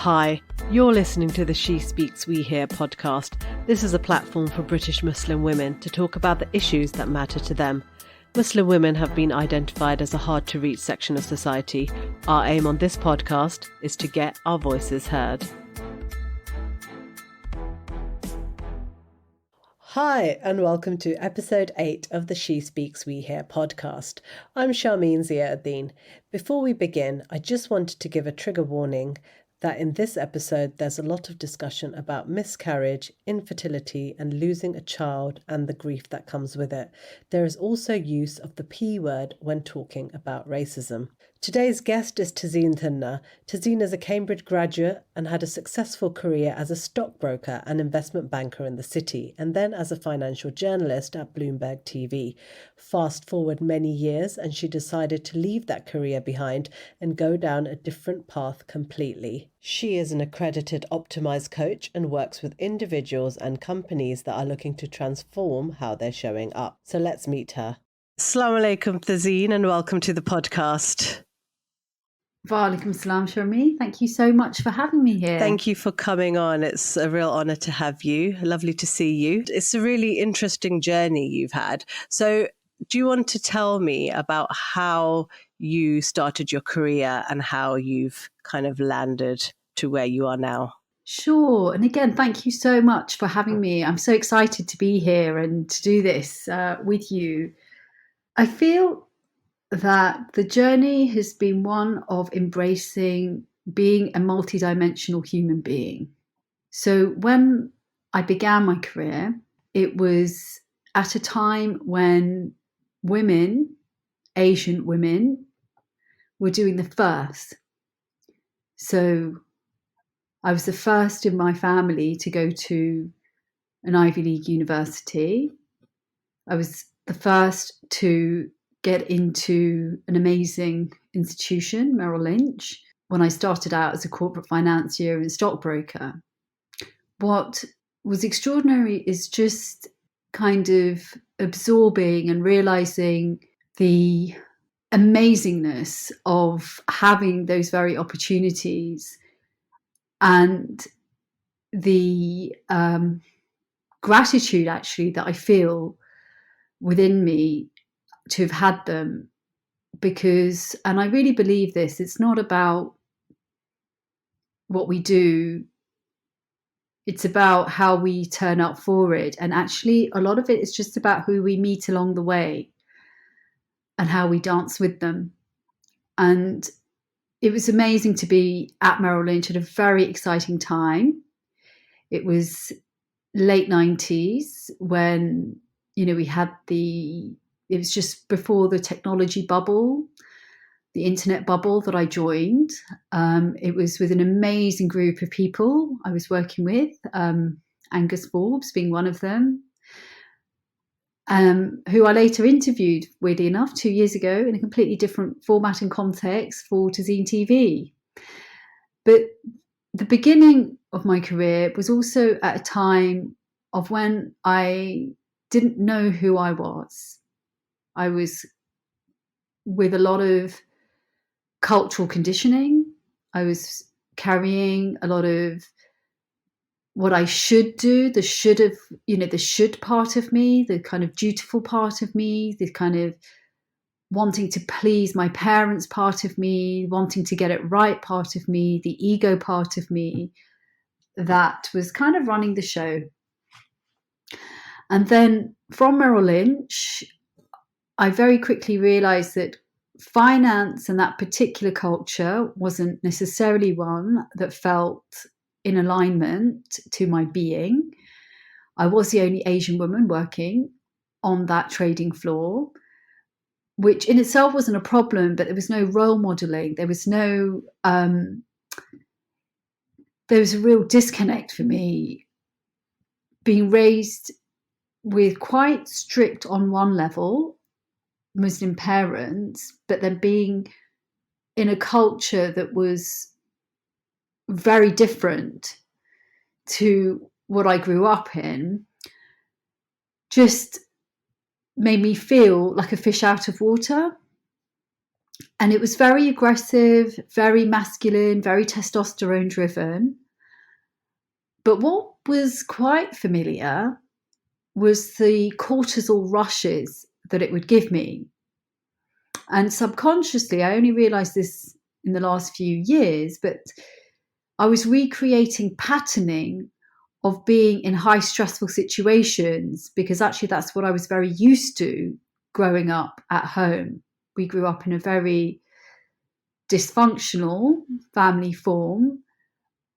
Hi, you're listening to the She Speaks, We Hear podcast. This is a platform for British Muslim women to talk about the issues that matter to them. Muslim women have been identified as a hard-to-reach section of society. Our aim on this podcast is to get our voices heard. Hi, and welcome to episode 8 of the She Speaks, We Hear podcast. I'm Sharmeen Zia-Uddin. Before we begin, I just wanted to give a trigger warning that in this episode there's a lot of discussion about miscarriage, infertility, and losing a child and the grief that comes with it. There is also use of the P word when talking about racism. Today's guest is Tazeen Dhunna. Tazeen is a Cambridge graduate and had a successful career as a stockbroker and investment banker in the city, and then as a financial journalist at Bloomberg TV. Fast forward many years, and she decided to leave that career behind and go down a different path completely. She is an accredited Optimize coach and works with individuals and companies that are looking to transform how they're showing up. So let's meet her. Assalamu alaikum, Tazeen, and welcome to the podcast. Walaikum salam, Sharmeen. Thank you so much for having me here. Thank you for coming on. It's a real honour to have you. Lovely to see you. It's a really interesting journey you've had. So do you want to tell me about how you started your career and how you've kind of landed to where you are now? Sure. And again, thank you so much for having me. I'm so excited to be here and to do this with you. I feel that the journey has been one of embracing being a multidimensional human being. So when I began my career, it was at a time when women, Asian women, were doing the first. So I was the first in my family to go to an Ivy League university. I was the first to get into an amazing institution, Merrill Lynch, when I started out as a corporate financier and stockbroker. What was extraordinary is just kind of absorbing and realizing the amazingness of having those very opportunities and the gratitude actually that I feel within me to have had them, because, and I really believe this, it's not about what we do, it's about how we turn up for it. And actually a lot of it is just about who we meet along the way and how we dance with them. And it was amazing to be at Merrill Lynch at a very exciting time. It was late 90s when, we had it was just before the technology bubble, the internet bubble that I joined. It was with an amazing group of people I was working with, Angus Forbes being one of them, who I later interviewed, weirdly enough, 2 years ago in a completely different format and context for Tazeen TV. But the beginning of my career was also at a time of when I didn't know who I was. I was with a lot of cultural conditioning. I was carrying a lot of what I should do, the should of, the should part of me, the kind of dutiful part of me, the kind of wanting to please my parents part of me, wanting to get it right part of me, the ego part of me that was kind of running the show. And then from Merrill Lynch, I very quickly realized that finance and that particular culture wasn't necessarily one that felt in alignment to my being. I was the only Asian woman working on that trading floor, which in itself wasn't a problem, but there was no role modeling. There was no, there was a real disconnect for me, being raised with quite strict on one level Muslim parents, but then being in a culture that was very different to what I grew up in, just made me feel like a fish out of water. And it was very aggressive, very masculine, very testosterone driven. But what was quite familiar was the cortisol rushes that it would give me. And subconsciously, I only realized this in the last few years, but I was recreating patterning of being in high stressful situations, because actually that's what I was very used to growing up at home. We grew up in a very dysfunctional family form,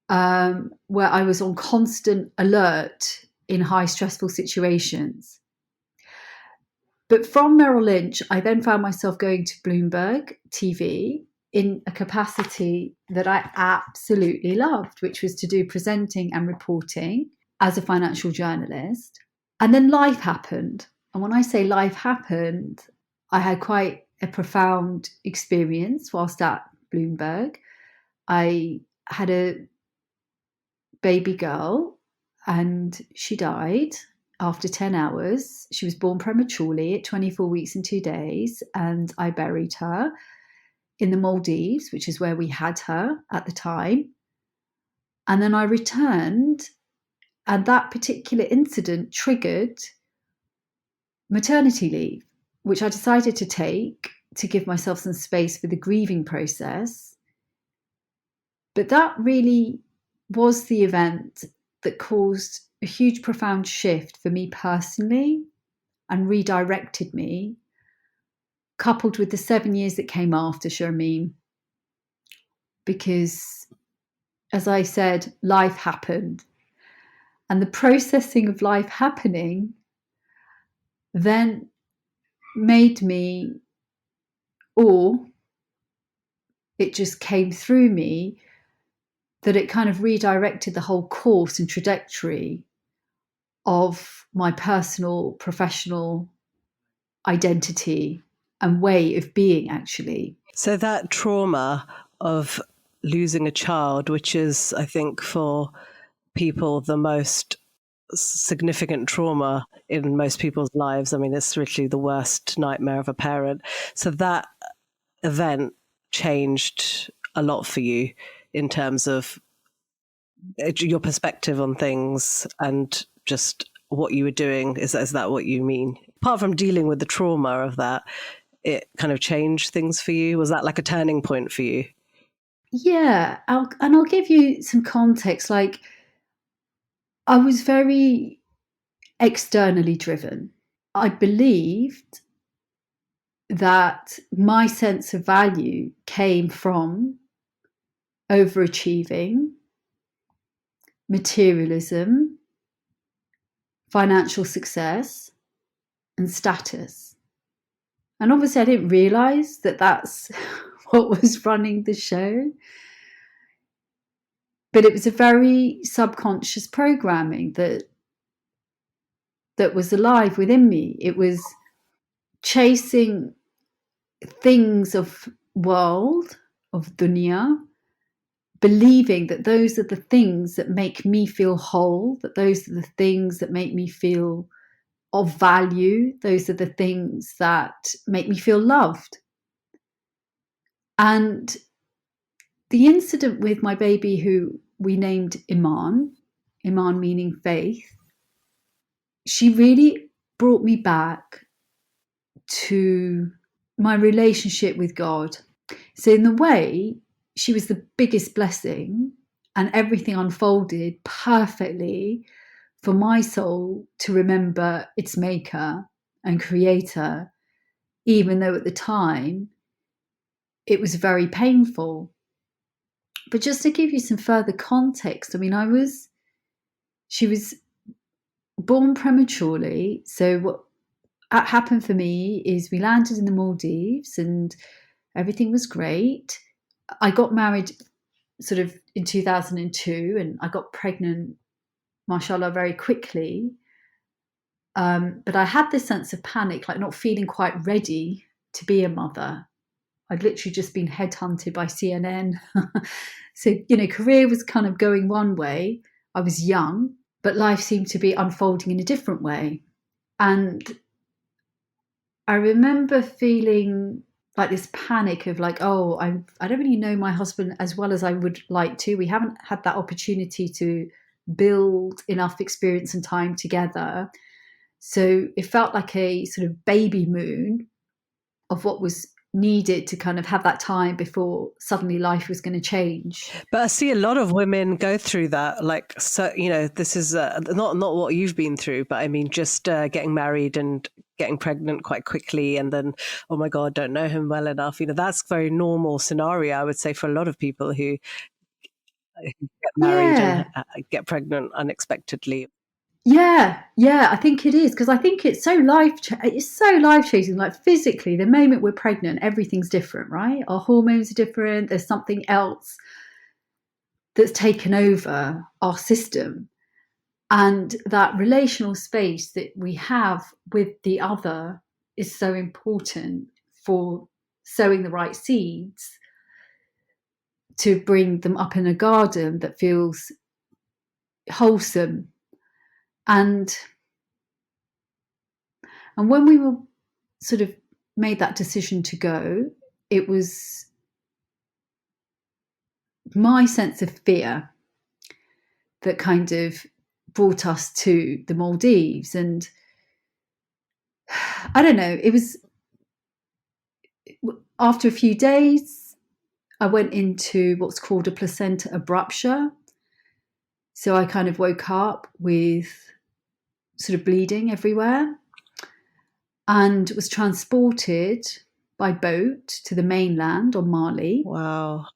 where I was on constant alert in high stressful situations. But from Merrill Lynch, I then found myself going to Bloomberg TV in a capacity that I absolutely loved, which was to do presenting and reporting as a financial journalist. And then life happened. And when I say life happened, I had quite a profound experience whilst at Bloomberg. I had a baby girl and she died after 10 hours. She was born prematurely at 24 weeks and 2 days, and I buried her in the Maldives, which is where we had her at the time. And then I returned, and that particular incident triggered maternity leave, which I decided to take to give myself some space for the grieving process. But that really was the event that caused a huge, profound shift for me personally and redirected me, coupled with the 7 years that came after, Sharmeen. Because, as I said, life happened. And the processing of life happening then made me, or it just came through me, that it kind of redirected the whole course and trajectory of my personal, professional identity and way of being, actually. So that trauma of losing a child, which is, I think, for people the most significant trauma in most people's lives. I mean, it's literally the worst nightmare of a parent. So that event changed a lot for you in terms of your perspective on things and just what you were doing. Is that what you mean? Apart from dealing with the trauma of that, it kind of changed things for you? Was that like a turning point for you? Yeah, I'll give you some context. Like, I was very externally driven. I believed that my sense of value came from overachieving, materialism, financial success, and status. And obviously, I didn't realize that that's what was running the show. But it was a very subconscious programming that was alive within me. It was chasing things of world, of dunya, believing that those are the things that make me feel whole, that those are the things that make me feel of value, those are the things that make me feel loved. And the incident with my baby, who we named Iman meaning faith, she really brought me back to my relationship with God. So, in the way, she was the biggest blessing, and everything unfolded perfectly for my soul to remember its maker and creator, even though at the time it was very painful. But just to give you some further context, I mean, she was born prematurely. So what happened for me is we landed in the Maldives and everything was great. I got married sort of in 2002 and I got pregnant, mashallah, very quickly. But I had this sense of panic, like not feeling quite ready to be a mother. I'd literally just been headhunted by CNN. So, career was kind of going one way. I was young, but life seemed to be unfolding in a different way. And I remember feeling like this panic of like, oh, I don't really know my husband as well as I would like to. We haven't had that opportunity to build enough experience and time together. So it felt like a sort of baby moon of what was needed to kind of have that time before suddenly life was going to change. But I see a lot of women go through that. Like, so, this is not what you've been through, but I mean, just getting married and getting pregnant quite quickly, and then, oh my God, don't know him well enough. That's a very normal scenario, I would say, for a lot of people who get married and Yeah. get pregnant unexpectedly. Yeah, I think it is, because I think it's so life changing. Like physically, the moment we're pregnant, everything's different, right? Our hormones are different. There's something else that's taken over our system, and that relational space that we have with the other is so important for sowing the right seeds to bring them up in a garden that feels wholesome. And when we were sort of made that decision to go, it was my sense of fear that kind of brought us to the Maldives. And I don't know, it was after a few days, I went into what's called a placenta abruptia. So I kind of woke up with sort of bleeding everywhere and was transported by boat to the mainland on Mali. Wow.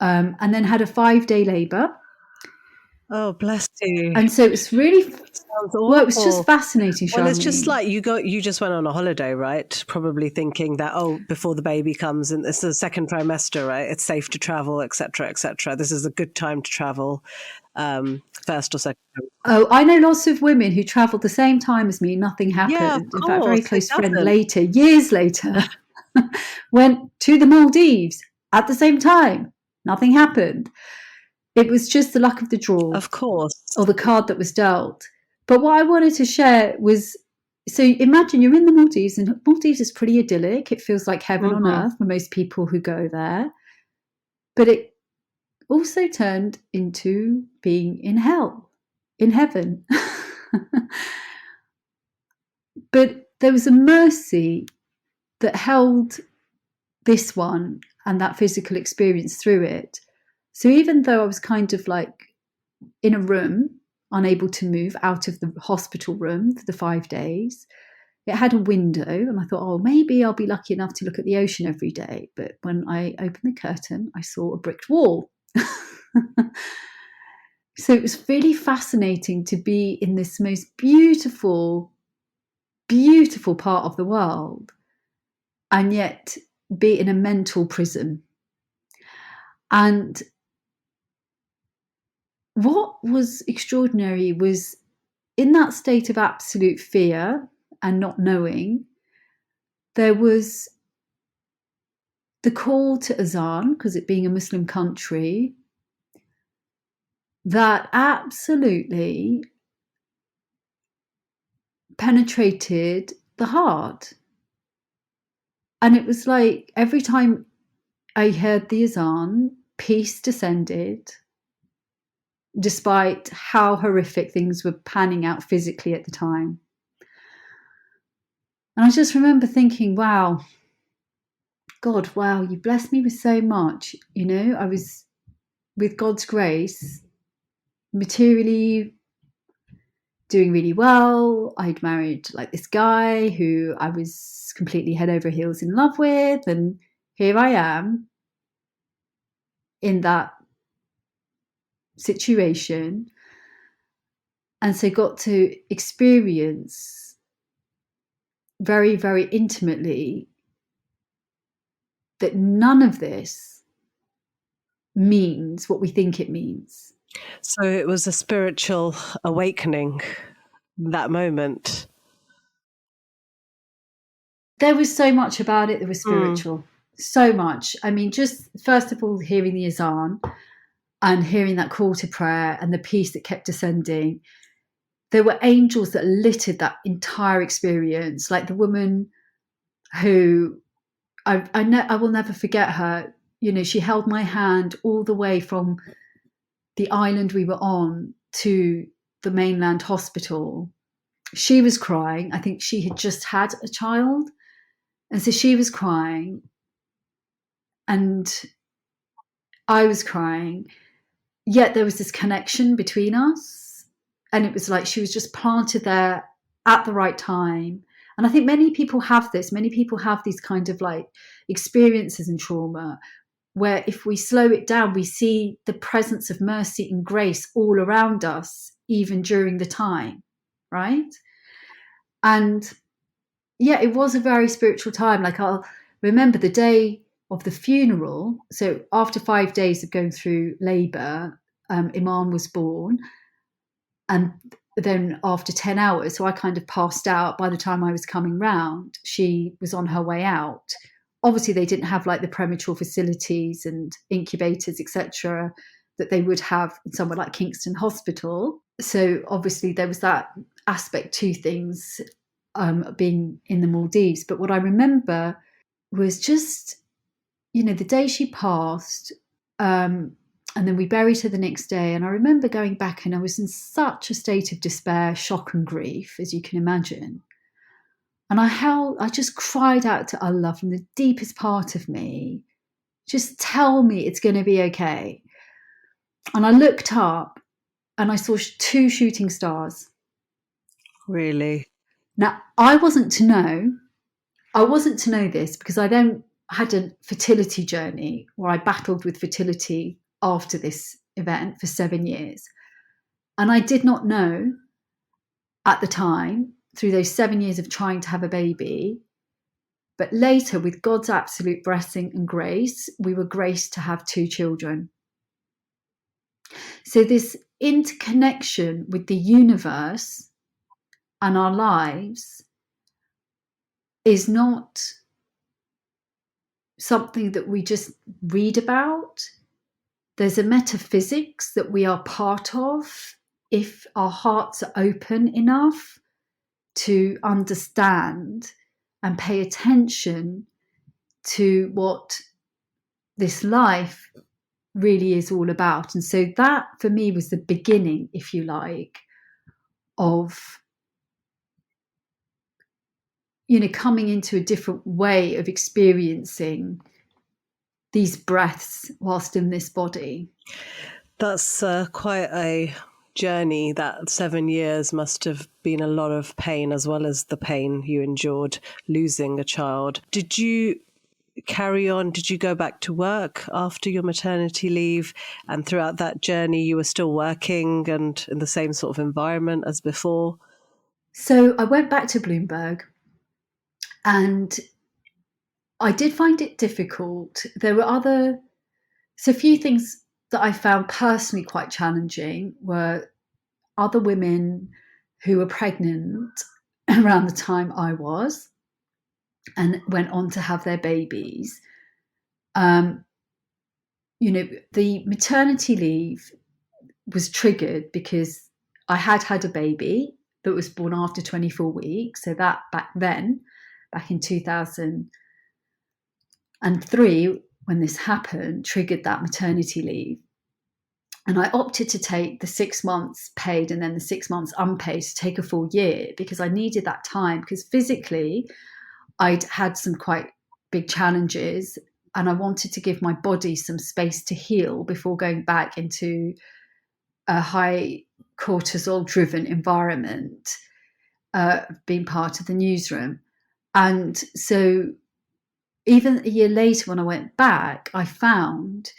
And then had a 5-day labour. Oh, bless you. And so it's really, Sounds well, it was just awful. fascinating, Charmaine. Well, it's just like you just went on a holiday, right? Probably thinking that, before the baby comes, and it's the second trimester, right? It's safe to travel, etc., etc. This is a good time to travel, first or second. Oh, I know lots of women who travelled the same time as me. Nothing Yeah, of happened. In fact, a very course, it close friend doesn't. later, years later, went to the Maldives at the same time. Nothing happened. It was just the luck of the draw, Of course. or the card that was dealt. But what I wanted to share was, so imagine you're in the Maldives, and Maldives is pretty idyllic. It feels like heaven on earth for most people who go there. But it also turned into being in hell, in heaven. But there was a mercy that held this one and that physical experience through it. So even though I was kind of like in a room, unable to move out of the hospital room for the 5 days, it had a window, and I thought, oh, maybe I'll be lucky enough to look at the ocean every day. But when I opened the curtain, I saw a brick wall. So it was really fascinating to be in this most beautiful, beautiful part of the world, and yet be in a mental prison. And what was extraordinary was, in that state of absolute fear and not knowing, there was the call to azan, because it being a Muslim country, that absolutely penetrated the heart. And it was like every time I heard the azan, peace descended, despite how horrific things were panning out physically at the time. And I just remember thinking, wow, God, wow, you blessed me with so much. I was, with God's grace, materially doing really well. I'd married like this guy who I was completely head over heels in love with. And here I am in that situation. And so got to experience very, very intimately that none of this means what we think it means. So it was a spiritual awakening, that moment. There was so much about it that was spiritual. So much. I mean, just first of all, hearing the azan and hearing that call to prayer and the peace that kept descending. There were angels that littered that entire experience. Like the woman who I will never forget her. You know, she held my hand all the way from the island we were on to the mainland hospital. She was crying. I think she had just had a child. And so she was crying and I was crying. Yet there was this connection between us. And it was like she was just planted there at the right time. And I think many people have this. Many people have these kind of like experiences in trauma where if we slow it down, we see the presence of mercy and grace all around us, even during the time, right? And yeah, it was a very spiritual time. Like I'll remember the day of the funeral. So after 5 days of going through labour, Iman was born. And then after 10 hours, so I kind of passed out by the time I was coming round, she was on her way out. Obviously, they didn't have like the premature facilities and incubators, etc., that they would have in somewhere like Kingston Hospital. So obviously there was that aspect to things, being in the Maldives. But what I remember was just, you know, the day she passed, and then we buried her the next day. And I remember going back and I was in such a state of despair, shock and grief, as you can imagine. And I just cried out to Allah from the deepest part of me, just tell me it's going to be okay. And I looked up and I saw 2 shooting stars. Really? Now, I wasn't to know this because I then had a fertility journey where I battled with fertility after this event for 7 years. And I did not know at the time, through those 7 years of trying to have a baby, but later, with God's absolute blessing and grace, we were graced to have 2 children. So this interconnection with the universe and our lives is not something that we just read about. There's a metaphysics that we are part of if our hearts are open enough to understand and pay attention to what this life really is all about. And so that for me was the beginning, if you like, of, you know, coming into a different way of experiencing these breaths whilst in this body. That's quite a journey. That 7 years must have been a lot of pain, as well as the pain you endured losing a child. Did you carry on? Did you go back to work after your maternity leave? And throughout that journey, you were still working and in the same sort of environment as before? So I went back to Bloomberg and I did find it difficult. There were so a few things that I found personally quite challenging were other women who were pregnant around the time I was and went on to have their babies. You know, the maternity leave was triggered because I had had a baby that was born after 24 weeks. So that back in 2003, when this happened, triggered that maternity leave. And I opted to take the 6 months paid and then the 6 months unpaid to take a full year because I needed that time, because physically I'd had some quite big challenges and I wanted to give my body some space to heal before going back into a high cortisol driven environment, being part of the newsroom. And so even a year later when I went back, I found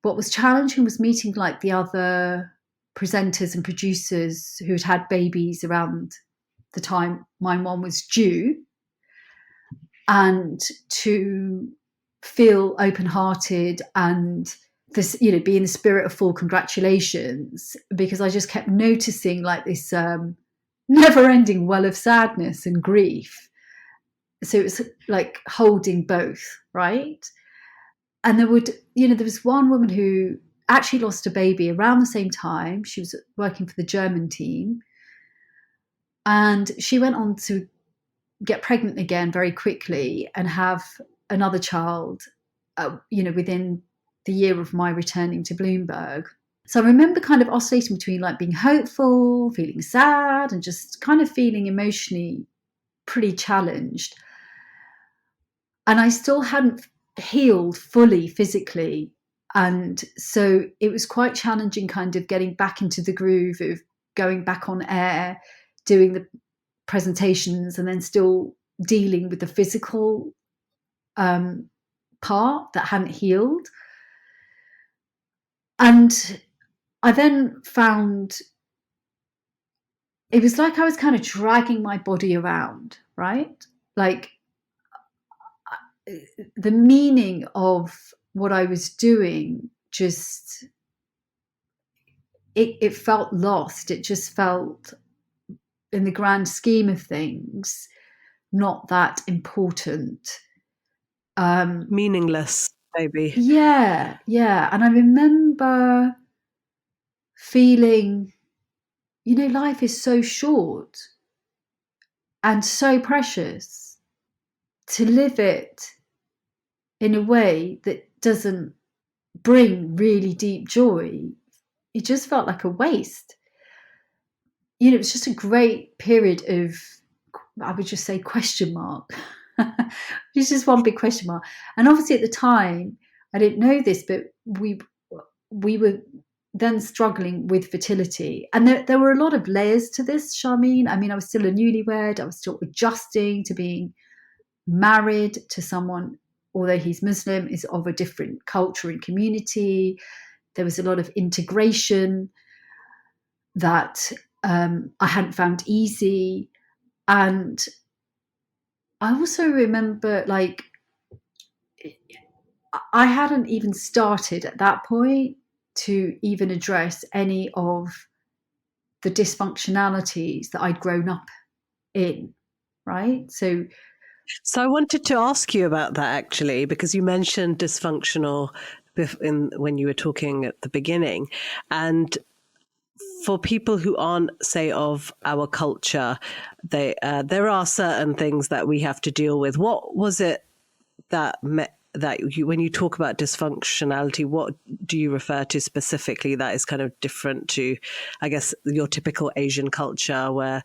what was challenging was meeting like the other presenters and producers who'd had babies around the time my mom was due, and to feel open-hearted and this, you know, be in the spirit of full congratulations, because I just kept noticing like this never-ending well of sadness and grief. So it was like holding both, right? And there was one woman who actually lost a baby around the same time. She was working for the German team. And she went on to get pregnant again very quickly and have another child, within the year of my returning to Bloomberg. So I remember kind of oscillating between like being hopeful, feeling sad, and just kind of feeling emotionally pretty challenged. And I still hadn't healed fully physically. And so it was quite challenging kind of getting back into the groove of going back on air, doing the presentations, and then still dealing with the physical part that hadn't healed. And I then found it was like I was kind of dragging my body around, right? Like the meaning of what I was doing just, it felt lost. It just felt, in the grand scheme of things, not that important. Meaningless, maybe. Yeah. And I remember feeling, life is so short and so precious. To live it in a way that doesn't bring really deep joy, it just felt like a waste. It was just a great period of, I would just say, question mark. It's just one big question mark. And obviously at the time, I didn't know this, but we were then struggling with fertility. And there were a lot of layers to this, Charmaine. I mean, I was still a newlywed. I was still adjusting to being married to someone, although he's Muslim, is of a different culture and community. There was a lot of integration that I hadn't found easy. And I also remember, like, I hadn't even started at that point to even address any of the dysfunctionalities that I'd grown up in, right? So I wanted to ask you about that, actually, because you mentioned dysfunctional when you were talking at the beginning. And for people who aren't, say, of our culture, there are certain things that we have to deal with. What was it that when you talk about dysfunctionality, what do you refer to specifically that is kind of different to, I guess, your typical Asian culture, where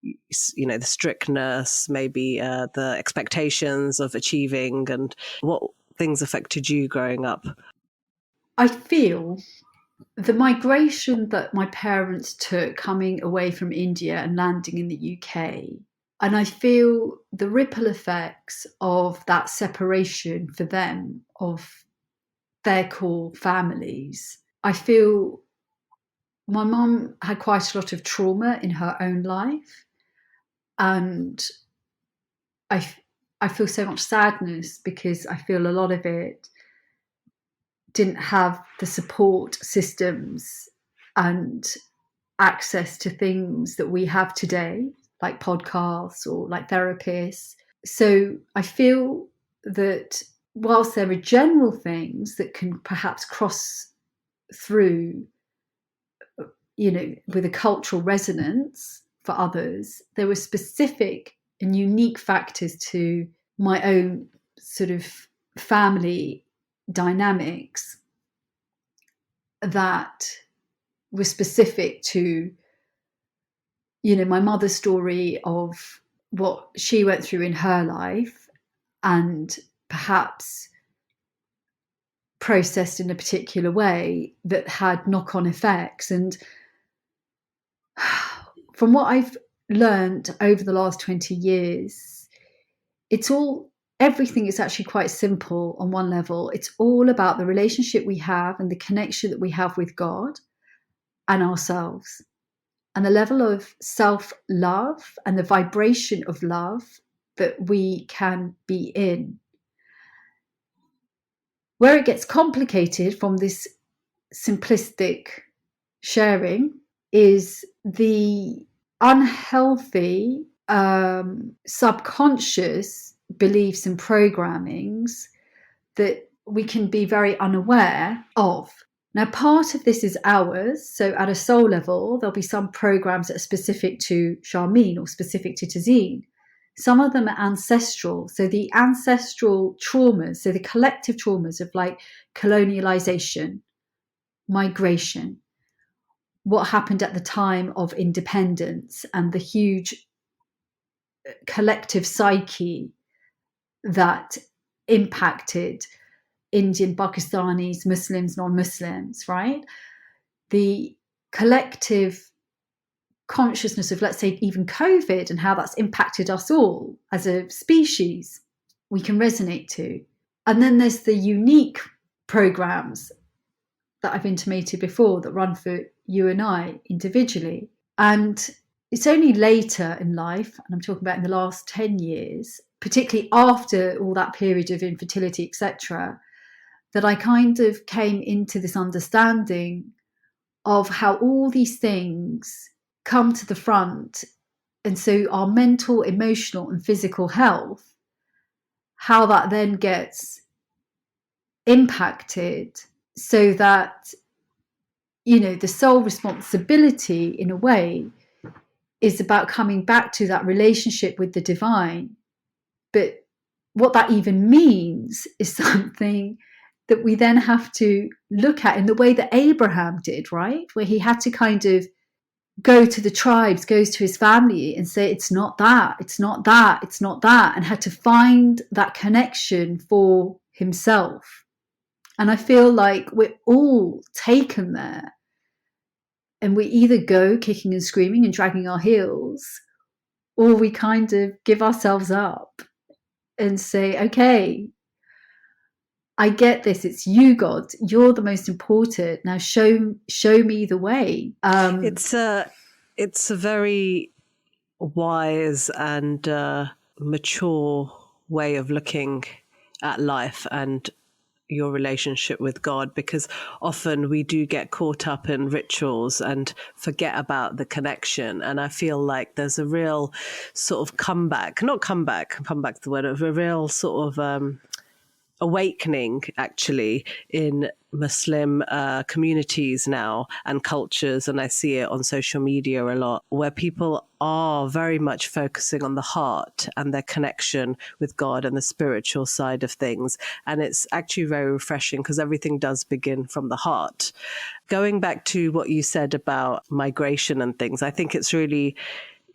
the strictness, maybe the expectations of achieving, and what things affected you growing up? I feel the migration that my parents took coming away from India and landing in the UK, and I feel the ripple effects of that separation for them of their core families. I feel my mum had quite a lot of trauma in her own life, and I feel so much sadness because I feel a lot of it didn't have the support systems and access to things that we have today, like podcasts or like therapists. So I feel that whilst there are general things that can perhaps cross through, with a cultural resonance for others, there were specific and unique factors to my own sort of family dynamics that were specific to, my mother's story of what she went through in her life, and perhaps processed in a particular way that had knock-on effects. And from what I've learned over the last 20 years, everything is actually quite simple on one level. It's all about the relationship we have and the connection that we have with God and ourselves, and the level of self-love and the vibration of love that we can be in. Where it gets complicated from this simplistic sharing is the unhealthy subconscious beliefs and programmings that we can be very unaware of. Now, part of this is ours. So at a soul level, there'll be some programs that are specific to Charmaine or specific to Tazeen. Some of them are ancestral. So the ancestral traumas, so the collective traumas of like colonialization, migration, what happened at the time of independence, and the huge collective psyche that impacted Indian, Pakistanis, Muslims, non-Muslims, right? The collective consciousness of, let's say, even COVID and how that's impacted us all as a species, we can resonate to. And then there's the unique programs that I've intimated before that run for you and I individually. And it's only later in life, and I'm talking about in the last 10 years, particularly after all that period of infertility, etc., that I kind of came into this understanding of how all these things come to the front. And so our mental, emotional, and physical health, how that then gets impacted, so that, you know, the sole responsibility in a way is about coming back to that relationship with the divine. But what that even means is something that we then have to look at in the way that Abraham did, right? Where he had to kind of go to the tribes, goes to his family and say, it's not that, it's not that, it's not that, and had to find that connection for himself. And I feel like we're all taken there. And we either go kicking and screaming and dragging our heels, or we kind of give ourselves up and say, okay, I get this. It's you, God. You're the most important. Now show me the way. It's a very wise and mature way of looking at life and your relationship with God, because often we do get caught up in rituals and forget about the connection. And I feel like there's a real sort of comeback's the word, of a real sort of awakening actually in Muslim communities now and cultures, and I see it on social media a lot, where people are very much focusing on the heart and their connection with God and the spiritual side of things. And it's actually very refreshing because everything does begin from the heart. Going back to what you said about migration and things, I think it's really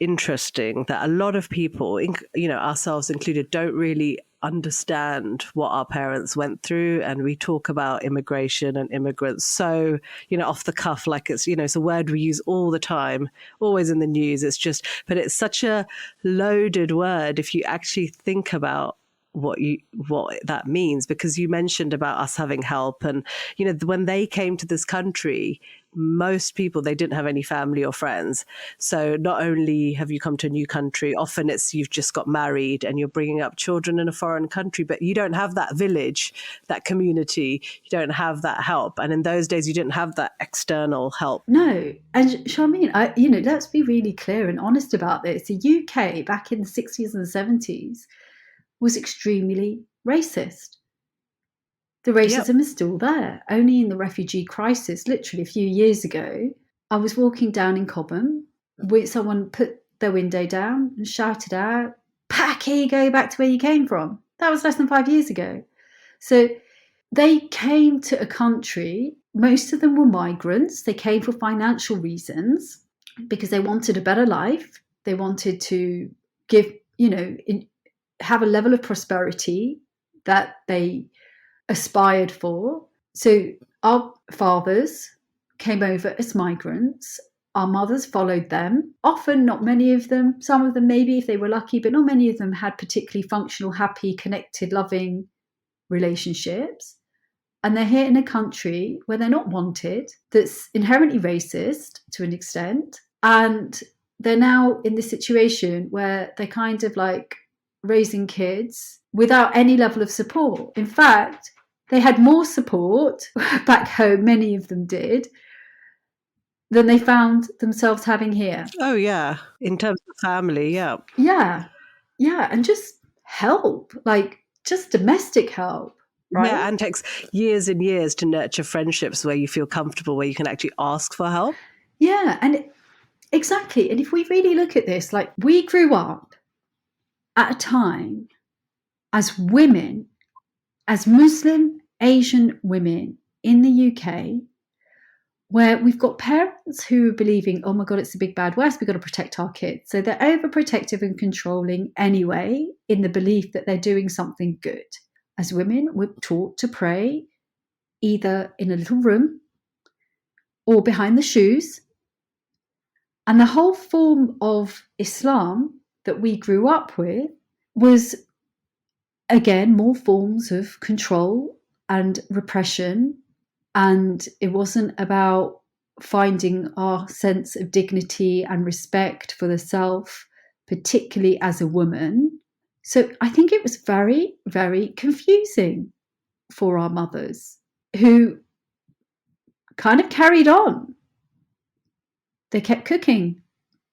interesting that a lot of people, you know, ourselves included, don't really understand what our parents went through. And we talk about immigration and immigrants so, you know, off the cuff, like it's, you know, it's a word we use all the time, always in the news. It's just, but it's such a loaded word if you actually think about what that means, because you mentioned about us having help, and you know, when they came to this country, most people, they didn't have any family or friends. So not only have you come to a new country, often it's you've just got married and you're bringing up children in a foreign country, but you don't have that village, that community, you don't have that help. And in those days you didn't have that external help. No. And Charmaine, you know, let's be really clear and honest about this. The UK back in the 60s and 70s was extremely racist. The racism is still there. Only in the refugee crisis, literally a few years ago, I was walking down in Cobham, where someone put their window down and shouted out, "Packy, go back to where you came from." That was less than 5 years ago. So they came to a country, most of them were migrants. They came for financial reasons because they wanted a better life. They wanted to give, you know, have a level of prosperity that they aspired for. So our fathers came over as migrants. Our mothers followed them. Often, not many of them, some of them maybe if they were lucky, but not many of them had particularly functional, happy, connected, loving relationships. And they're here in a country where they're not wanted, that's inherently racist to an extent. And they're now in this situation where they're kind of like raising kids without any level of support. In fact, they had more support back home, many of them did, than they found themselves having here. Oh, yeah. In terms of family, yeah. Yeah. Yeah. And just help, like just domestic help. Right? Yeah, and it takes years and years to nurture friendships where you feel comfortable, where you can actually ask for help. Yeah, and exactly. And if we really look at this, like we grew up at a time as women, as Muslim Asian women in the UK, where we've got parents who are believing, oh my God, it's the big bad West, we've got to protect our kids. So they're overprotective and controlling anyway, in the belief that they're doing something good. As women, we're taught to pray either in a little room or behind the shoes. And the whole form of Islam that we grew up with was, again, more forms of control and repression. And it wasn't about finding our sense of dignity and respect for the self, particularly as a woman. So I think it was very, very confusing for our mothers, who kind of carried on. They kept cooking,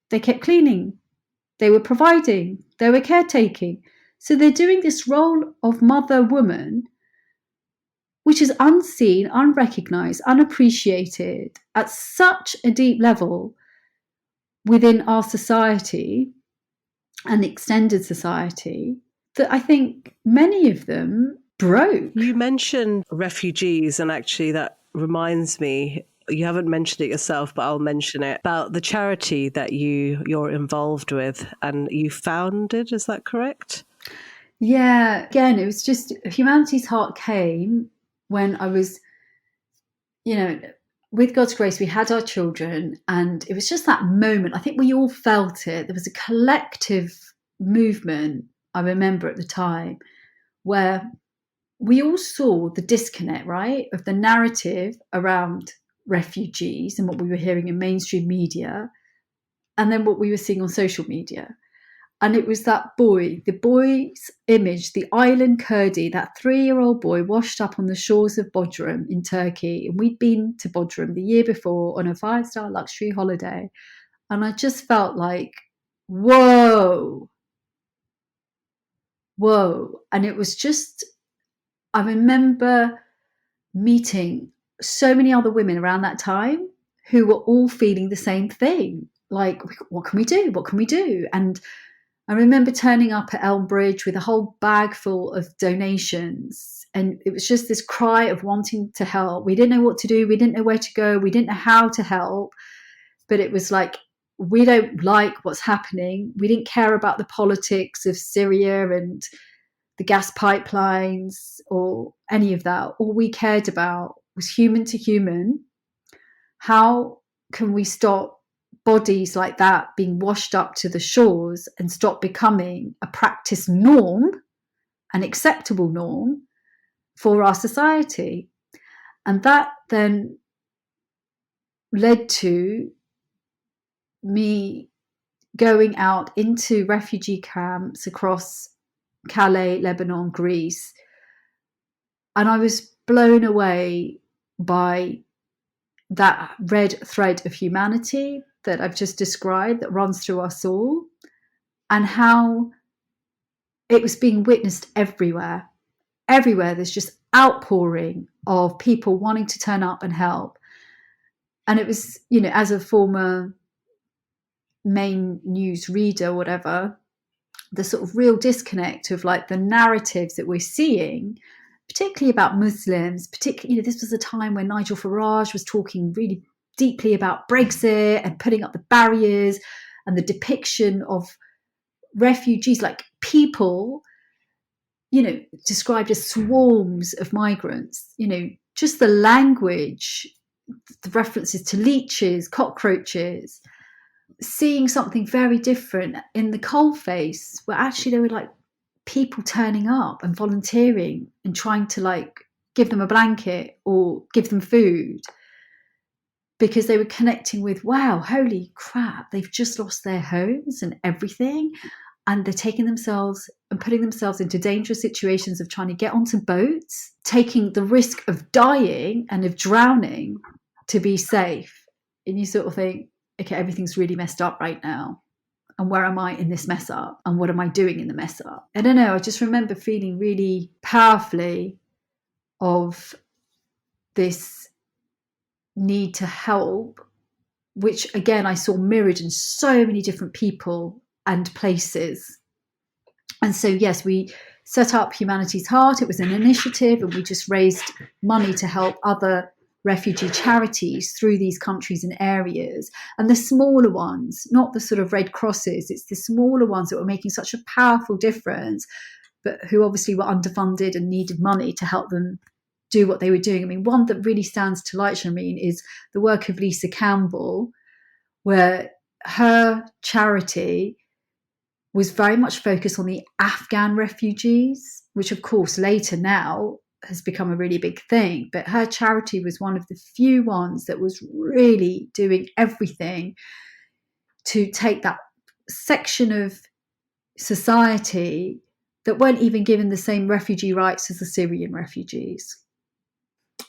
they kept cleaning, they were providing, they were caretaking. So they're doing this role of mother woman, which is unseen, unrecognised, unappreciated at such a deep level within our society and extended society, that I think many of them broke. You mentioned refugees, and actually that reminds me, you haven't mentioned it yourself, but I'll mention it, about the charity that you're involved with and you founded. Is that correct? Yeah, again, it was just Humanity's Heart came when I was, with God's grace, we had our children, and it was just that moment. I think we all felt it. There was a collective movement, I remember at the time, where we all saw the disconnect, right, of the narrative around refugees and what we were hearing in mainstream media, and then what we were seeing on social media. And it was that boy, the boy's image, the Aylan Kurdi, that 3-year-old boy washed up on the shores of Bodrum in Turkey. And we'd been to Bodrum the year before on a 5-star luxury holiday. And I just felt like, whoa. And it was just, I remember meeting so many other women around that time who were all feeling the same thing. Like, what can we do? What can we do? And I remember turning up at Elm Bridge with a whole bag full of donations. And it was just this cry of wanting to help. We didn't know what to do. We didn't know where to go. We didn't know how to help. But it was like, we don't like what's happening. We didn't care about the politics of Syria and the gas pipelines or any of that. All we cared about was human to human. How can we stop bodies like that being washed up to the shores and stop becoming a practice norm, an acceptable norm for our society? And that then led to me going out into refugee camps across Calais, Lebanon, Greece. And I was blown away by that red thread of humanity that I've just described that runs through us all, and how it was being witnessed everywhere. Everywhere there's just outpouring of people wanting to turn up and help. And it was, as a former main news reader, whatever, the sort of real disconnect of like the narratives that we're seeing, particularly about Muslims, particularly, this was a time when Nigel Farage was talking really deeply about Brexit and putting up the barriers, and the depiction of refugees, like people, described as swarms of migrants, just the language, the references to leeches, cockroaches, seeing something very different in the coalface, where actually there were like people turning up and volunteering and trying to like give them a blanket or give them food, because they were connecting with, wow, holy crap, they've just lost their homes and everything, and they're taking themselves and putting themselves into dangerous situations of trying to get onto boats, taking the risk of dying and of drowning to be safe. And you sort of think, okay, everything's really messed up right now. And where am I in this mess up? And what am I doing in the mess up? I don't know. I just remember feeling really powerfully of this need to help, which again, I saw mirrored in so many different people and places. And so, yes, we set up Humanity's Heart. It was an initiative, and we just raised money to help other refugee charities through these countries and areas. And the smaller ones, not the sort of Red Crosses, it's the smaller ones that were making such a powerful difference, but who obviously were underfunded and needed money to help them do what they were doing. I mean, one that really stands to light, Shameen, is the work of Lisa Campbell, where her charity was very much focused on the Afghan refugees, which of course later now has become a really big thing. But her charity was one of the few ones that was really doing everything to take that section of society that weren't even given the same refugee rights as the Syrian refugees.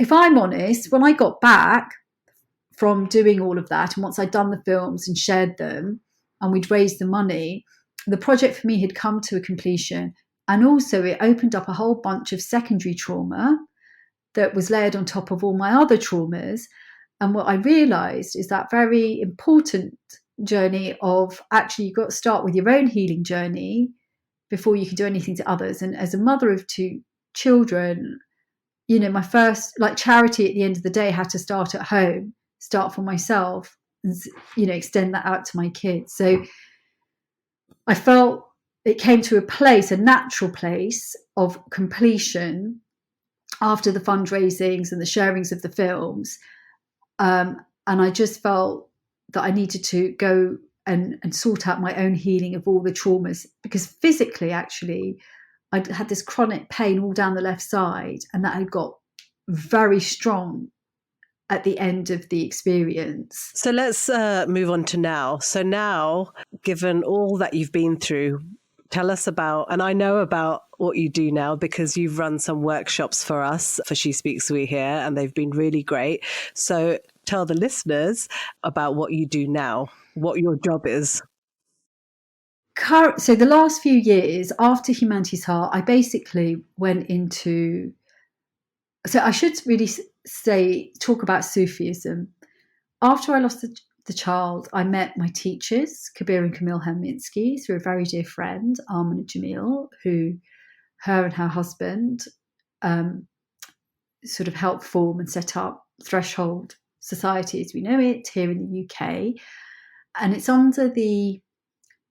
If I'm honest, when I got back from doing all of that, and once I'd done the films and shared them and we'd raised the money, the project for me had come to a completion. And also it opened up a whole bunch of secondary trauma that was layered on top of all my other traumas. And what I realized is that very important journey of actually, you've got to start with your own healing journey before you can do anything to others. And as a mother of two children, you know, my first charity at the end of the day had to start at home, start for myself, and, you know, extend that out to my kids. So I felt it came to a place, a natural place of completion after the fundraisings and the sharings of the films. And I just felt that I needed to go and sort out my own healing of all the traumas, because physically, actually, I'd had this chronic pain all down the left side, and that had got very strong at the end of the experience. So let's move on to now. So now, given all that you've been through, tell us about, and I know about what you do now because you've run some workshops for us for She Speaks We Hear, and they've been really great. So tell the listeners about what you do now, what your job is. So the last few years after Humanity's Heart, I basically went into, so I should really talk about Sufism. After I lost the child, I met my teachers, Kabir and Camille Herminsky, through a very dear friend, Armin Jamil, who her and her husband sort of helped form and set up Threshold Society as we know it here in the UK. And it's under the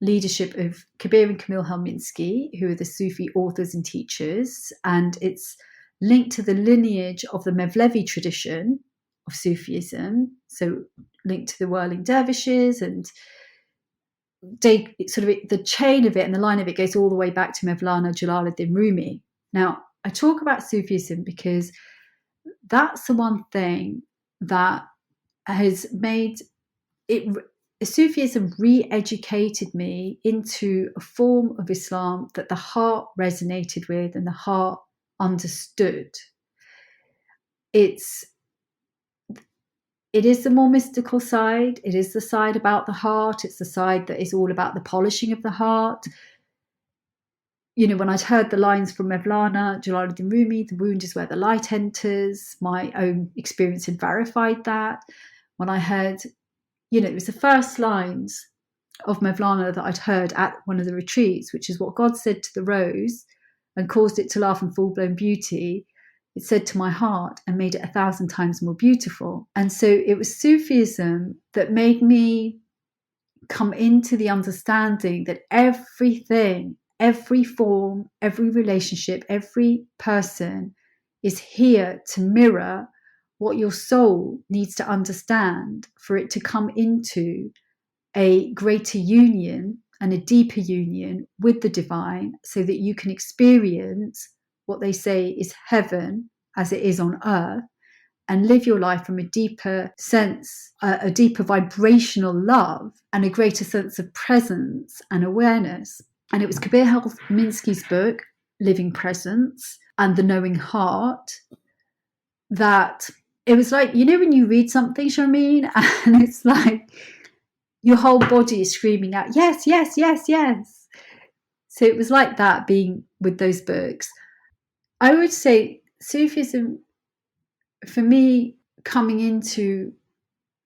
leadership of Kabir and Camille Helminski, who are the Sufi authors and teachers, and it's linked to the lineage of the Mevlevi tradition of Sufism, so linked to the whirling dervishes, and they sort of the chain of it and the line of it goes all the way back to Mevlana Jalaluddin Rumi. Now, I talk about Sufism because that's the one thing that has made it. Sufism re-educated me into a form of Islam that the heart resonated with and the heart understood. It is the more mystical side. It is the side about the heart. It's the side that is all about the polishing of the heart. You know, when I'd heard the lines from Mevlana Jalaluddin Rumi, the wound is where the light enters, my own experience had verified that. When I heard, you know, it was the first lines of Mevlana that I'd heard at one of the retreats, which is what God said to the rose and caused it to laugh in full-blown beauty. It said to my heart and made it 1,000 times more beautiful. And so it was Sufism that made me come into the understanding that everything, every form, every relationship, every person is here to mirror what your soul needs to understand for it to come into a greater union and a deeper union with the divine, so that you can experience what they say is heaven as it is on earth, and live your life from a deeper sense, a deeper vibrational love, and a greater sense of presence and awareness. And it was Kabir Helminski's book, Living Presence and the Knowing Heart, that it was like, you know, when you read something, Sharmeen, and it's like your whole body is screaming out, yes, yes, yes, yes. So it was like that being with those books. I would say Sufism, for me, coming into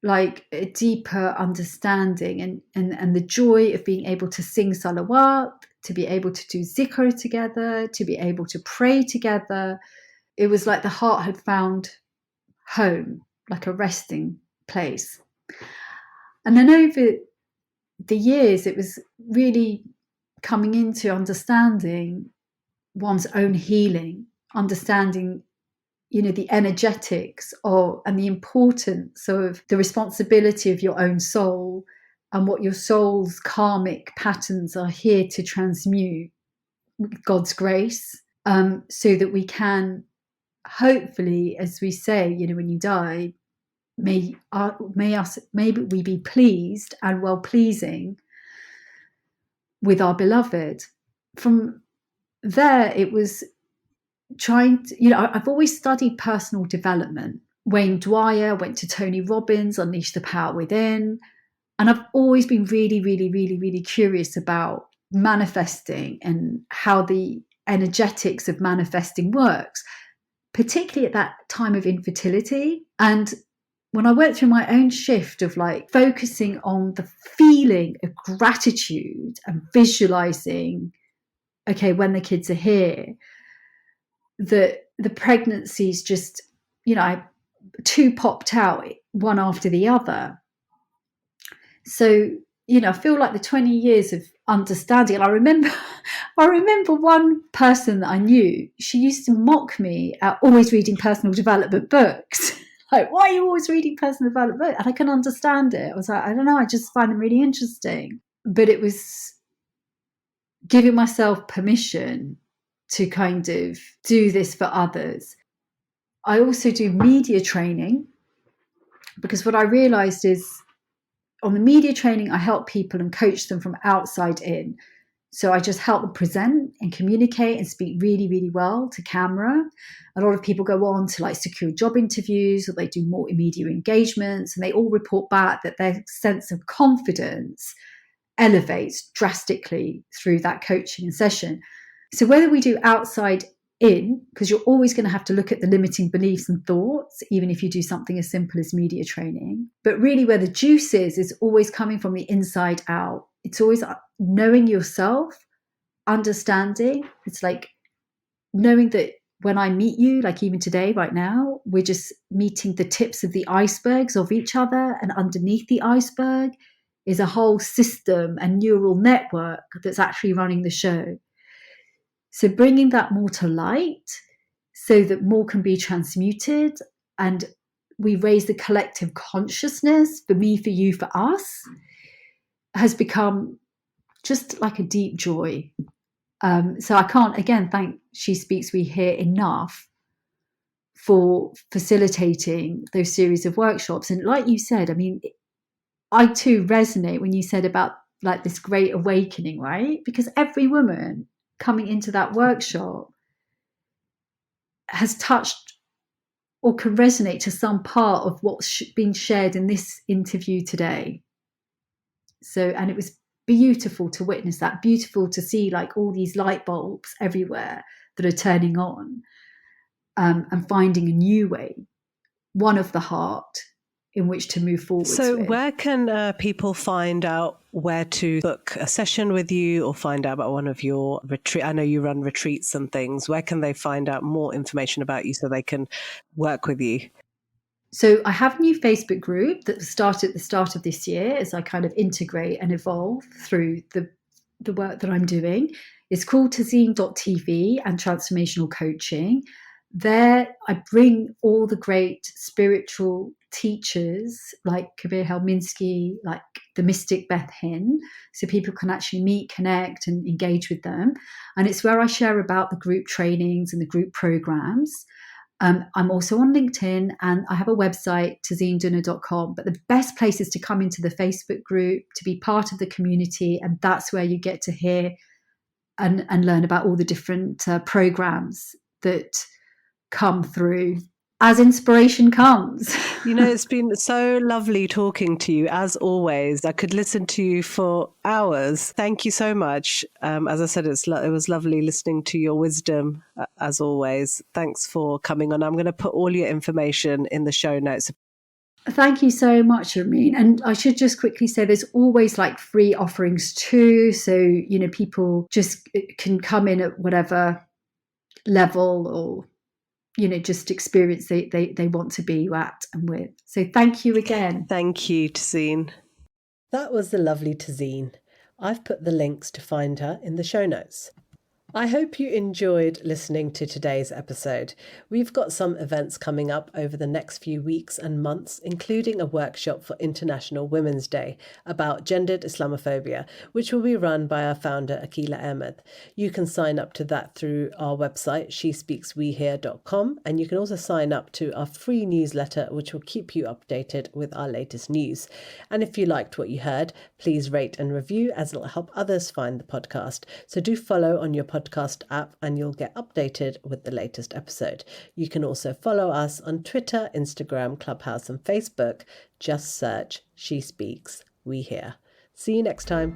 like a deeper understanding and the joy of being able to sing salawat, to be able to do zikr together, to be able to pray together. It was like the heart had found home, like a resting place. And then over the years, it was really coming into understanding one's own healing, understanding, the energetics of and the importance of the responsibility of your own soul and what your soul's karmic patterns are here to transmute with God's grace, so that we can hopefully, as we say, when you die, may we be pleased and well pleasing with our beloved. From there, it was trying to, I've always studied personal development. Wayne Dyer, went to Tony Robbins, Unleash the Power Within. And I've always been really, really, really, really curious about manifesting and how the energetics of manifesting works, particularly at that time of infertility. And when I went through my own shift of like focusing on the feeling of gratitude and visualizing, okay, when the kids are here, the pregnancies just, two popped out, one after the other. So, I feel like the 20 years of understanding, and I remember one person that I knew, she used to mock me at always reading personal development books. Like, why are you always reading personal development books? And I can understand it. I was like, I don't know, I just find them really interesting. But it was giving myself permission to kind of do this for others. I also do media training, because what I realized is on the media training, I help people and coach them from outside in. So I just help them present and communicate and speak really, really well to camera. A lot of people go on to like secure job interviews, or they do multimedia engagements, and they all report back that their sense of confidence elevates drastically through that coaching session. So whether we do outside in, because you're always going to have to look at the limiting beliefs and thoughts, even if you do something as simple as media training, but really where the juice is always coming from the inside out. It's always knowing yourself, understanding. It's like knowing that when I meet you, like even today, right now, we're just meeting the tips of the icebergs of each other, and underneath the iceberg is a whole system and neural network that's actually running the show. So bringing that more to light so that more can be transmuted, and we raise the collective consciousness, for me, for you, for us, has become just like a deep joy. So I can't, again, thank She Speaks We Hear enough for facilitating those series of workshops. And like you said, I mean, I too resonate when you said about like this great awakening, right? Because every woman coming into that workshop has touched or can resonate to some part of what's been shared in this interview today. So, and it was beautiful to witness that, beautiful to see like all these light bulbs everywhere that are turning on, and finding a new way, one of the heart, in which to move forward. So where can people find out where to book a session with you, or find out about one of your retreats? I know you run retreats and things. Where can they find out more information about you so they can work with you? So I have a new Facebook group that started at the start of this year as I kind of integrate and evolve through the work that I'm doing. It's called Tazeen.tv and Transformational Coaching. There I bring all the great spiritual teachers like Kabir Helminski, like the mystic Beth Hinn, so people can actually meet, connect and engage with them. And it's where I share about the group trainings and the group programs. I'm also on LinkedIn, and I have a website, TazeenDhunna.com. But the best place is to come into the Facebook group, to be part of the community, and that's where you get to hear and learn about all the different programs that come through as inspiration comes. It's been so lovely talking to you, as always. I could listen to you for hours. Thank you so much. As I said, it was lovely listening to your wisdom, as always. Thanks for coming on. I'm going to put all your information in the show notes. Thank you so much, Ramin. And I should just quickly say there's always like free offerings too. So, people just can come in at whatever level or, just experience they want to be at and with. So thank you again. Thank you, Tazeen. That was the lovely Tazeen. I've put the links to find her in the show notes. I hope you enjoyed listening to today's episode. We've got some events coming up over the next few weeks and months, including a workshop for International Women's Day about gendered Islamophobia, which will be run by our founder, Akila Ahmed. You can sign up to that through our website, shespeakswehere.com, and you can also sign up to our free newsletter, which will keep you updated with our latest news. And if you liked what you heard, please rate and review, as it'll help others find the podcast. So do follow on your podcast app and you'll get updated with the latest episode. You can also follow us on Twitter, Instagram, Clubhouse, and Facebook. Just search She Speaks, We Hear. See you next time.